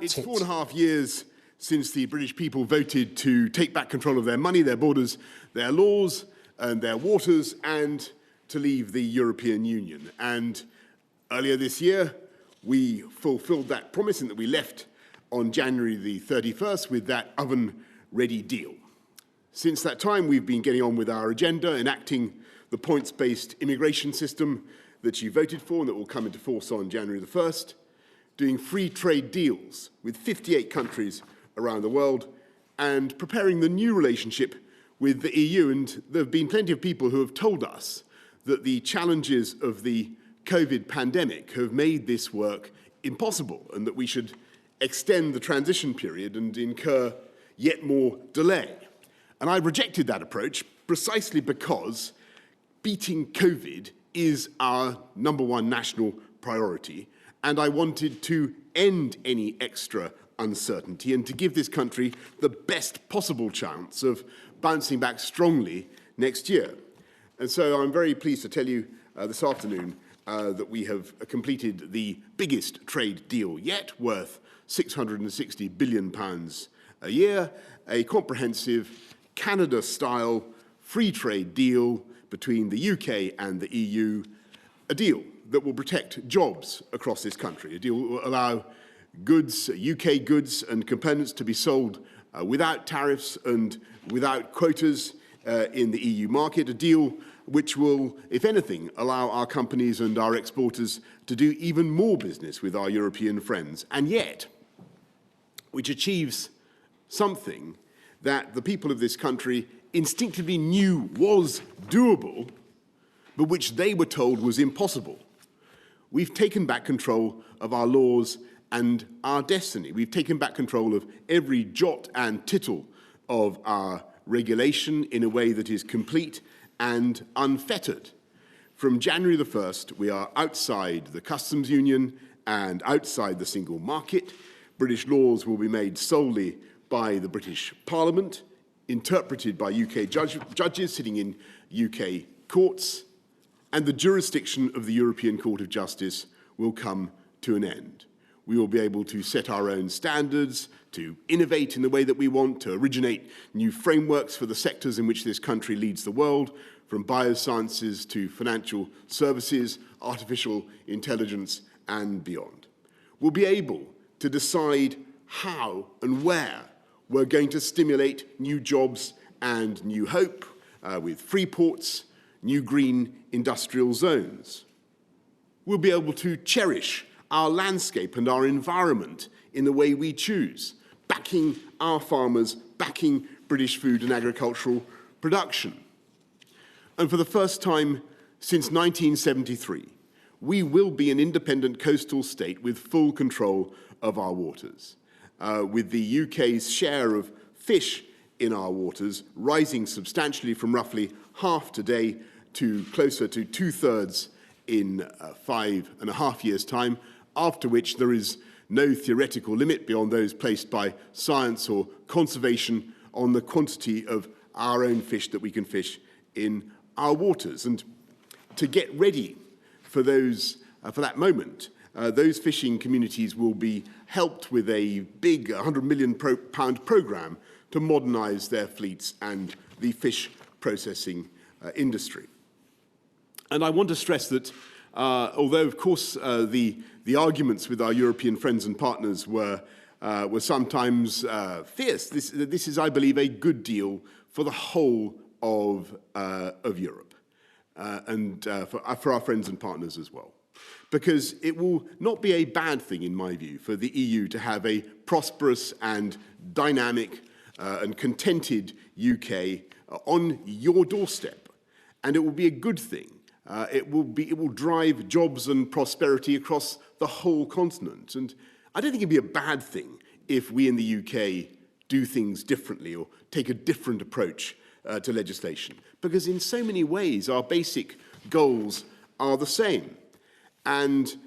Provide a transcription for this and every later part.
It's 4.5 years since the British people voted to take back control of their money, their borders, their laws, and their waters, and to leave the European Union. And earlier this year, we fulfilled that promise in that we left on January the 31st with that oven-ready deal. Since that time, we've been getting on with our agenda, enacting the points-based immigration system that you voted for and that will come into force on January the 1st, doing free trade deals with 58 countries around the world, and preparing the new relationship with the EU. And there have been plenty of people who have told us that the challenges of the COVID pandemic have made this work impossible and that we should extend the transition period and incur yet more delay. And I rejected that approach precisely because beating COVID is our #1 national priority, and I wanted to end any extra uncertainty and to give this country the best possible chance of bouncing back strongly next year. And so I'm very pleased to tell you this afternoon that we have completed the biggest trade deal yet, worth £660 billion a year, a comprehensive Canada-style free trade deal between the UK and the EU, a deal that will protect jobs across this country, a deal that will allow goods, UK goods and components to be sold without tariffs and without quotas in the EU market, a deal which will, if anything, allow our companies and our exporters to do even more business with our European friends, and yet which achieves something that the people of this country instinctively knew was doable, but which they were told was impossible. We've taken back control of our laws and our destiny. We've taken back control of every jot and tittle of our regulation in a way that is complete and unfettered. From January the 1st, we are outside the customs union and outside the single market. British laws will be made solely by the British Parliament, interpreted by UK judges sitting in UK courts, and the jurisdiction of the European Court of Justice will come to an end. We will be able to set our own standards, to innovate in the way that we want, to originate new frameworks for the sectors in which this country leads the world, from biosciences to financial services, artificial intelligence, and beyond. We'll be able to decide how and where we're going to stimulate new jobs and new hope with free ports, new green industrial zones. We'll be able to cherish our landscape and our environment in the way we choose, backing our farmers, backing British food and agricultural production. And for the first time since 1973, we will be an independent coastal state with full control of our waters, with the UK's share of fish in our waters rising substantially from roughly half today to closer to 2/3 in 5.5 years' time, after which there is no theoretical limit beyond those placed by science or conservation on the quantity of our own fish that we can fish in our waters. And to get ready for that moment, those fishing communities will be helped with a big £100 million programme to modernise their fleets and the fish processing industry. And I want to stress that although, of course, the arguments with our European friends and partners were sometimes fierce, this is, I believe, a good deal for the whole of Europe and for our friends and partners as well. Because it will not be a bad thing, in my view, for the EU to have a prosperous and dynamic and contented UK on your doorstep. And it will be a good thing. It will drive jobs and prosperity across the whole continent. And I don't think it'd be a bad thing if we in the UK do things differently or take a different approach to legislation. Because in so many ways, our basic goals are the same. And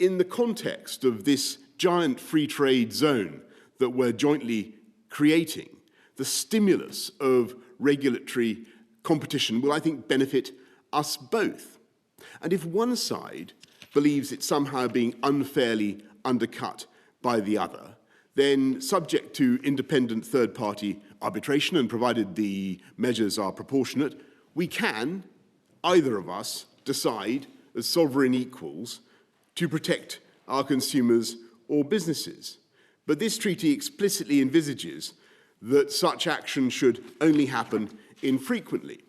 in the context of this giant free trade zone that we're jointly creating, the stimulus of regulatory competition will, I think, benefit us both. And if one side believes it's somehow being unfairly undercut by the other, then subject to independent third-party arbitration and provided the measures are proportionate, we can, either of us, decide as sovereign equals to protect our consumers or businesses. But this treaty explicitly envisages that such action should only happen infrequently.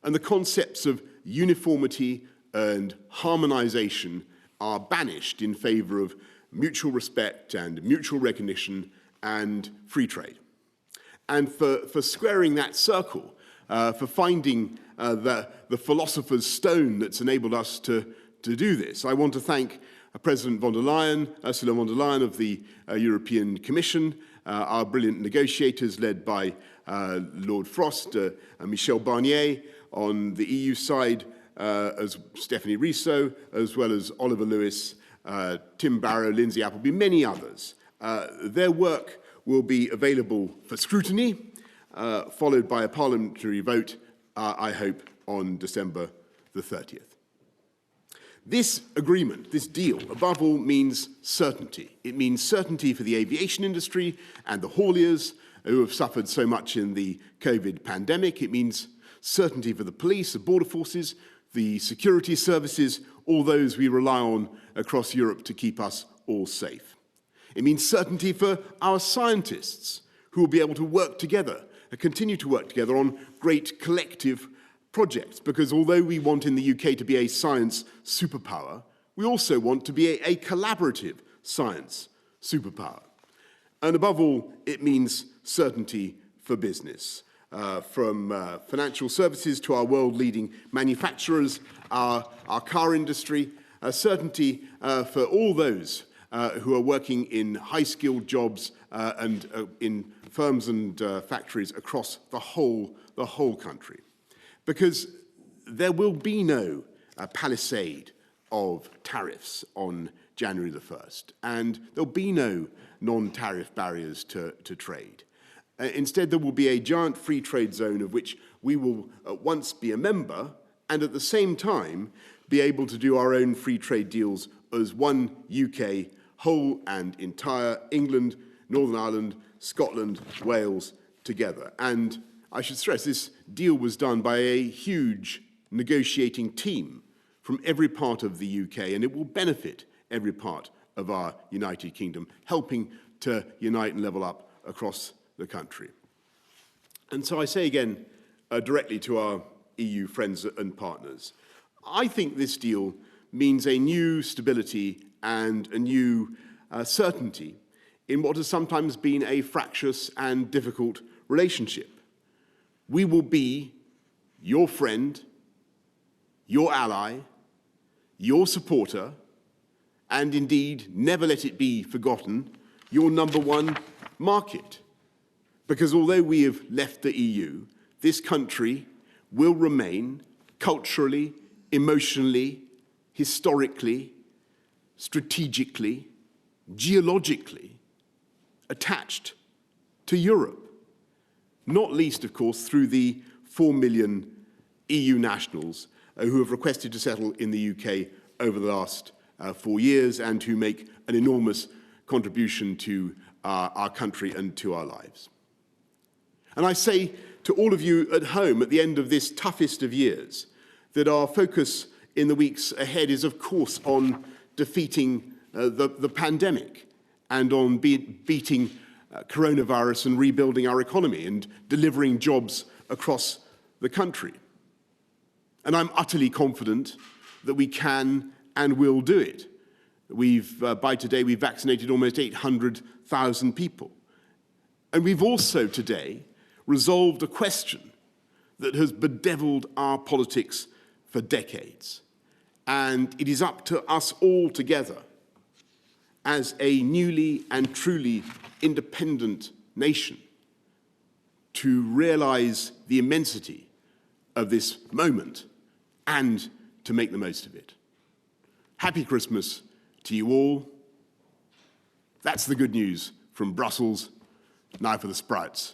And the concepts of uniformity and harmonization are banished in favor of mutual respect and mutual recognition and free trade. And for squaring that circle, for finding the philosopher's stone that's enabled us to do this, I want to thank President von der Leyen, Ursula von der Leyen of the European Commission, our brilliant negotiators led by Lord Frost, Michel Barnier on the EU side, as Stephanie Risso, as well as Oliver Lewis, Tim Barrow, Lindsay Appleby, many others. Their work will be available for scrutiny, followed by a parliamentary vote, I hope, on December the 30th. This agreement, this deal, above all, means certainty. It means certainty for the aviation industry and the hauliers who have suffered so much in the COVID pandemic. It means certainty for the police, the border forces, the security services, all those we rely on across Europe to keep us all safe. It means certainty for our scientists who will be able to work together and continue to work together on great collective projects, because although we want in the UK to be a science superpower, we also want to be a collaborative science superpower. And above all, it means certainty for business. From financial services to our world-leading manufacturers, our car industry, certainty for all those who are working in high-skilled jobs and in firms and factories across the whole country. Because there will be no palisade of tariffs on January the 1st, and there'll be no non-tariff barriers to trade. Instead, there will be a giant free trade zone of which we will at once be a member and at the same time be able to do our own free trade deals as one UK, whole and entire England, Northern Ireland, Scotland, Wales together. And I should stress, this deal was done by a huge negotiating team from every part of the UK, and it will benefit every part of our United Kingdom, helping to unite and level up across the country. And so I say again, directly to our EU friends and partners, I think this deal means a new stability and a new certainty in what has sometimes been a fractious and difficult relationship. We will be your friend, your ally, your supporter, and indeed, never let it be forgotten, your #1 market. Because although we have left the EU, this country will remain culturally, emotionally, historically, strategically, geologically attached to Europe. Not least, of course, through the 4 million EU nationals who have requested to settle in the UK over the last 4 years and who make an enormous contribution to our country and to our lives. And I say to all of you at home at the end of this toughest of years that our focus in the weeks ahead is, of course, on defeating the pandemic and on beating coronavirus and rebuilding our economy and delivering jobs across the country. And I'm utterly confident that we can and will do it. By today, we've vaccinated almost 800,000 people. And we've also today resolved a question that has bedeviled our politics for decades. And it is up to us all together as a newly and truly independent nation to realize the immensity of this moment and to make the most of it. Happy Christmas to you all. That's the good news from Brussels. Now for the sprouts.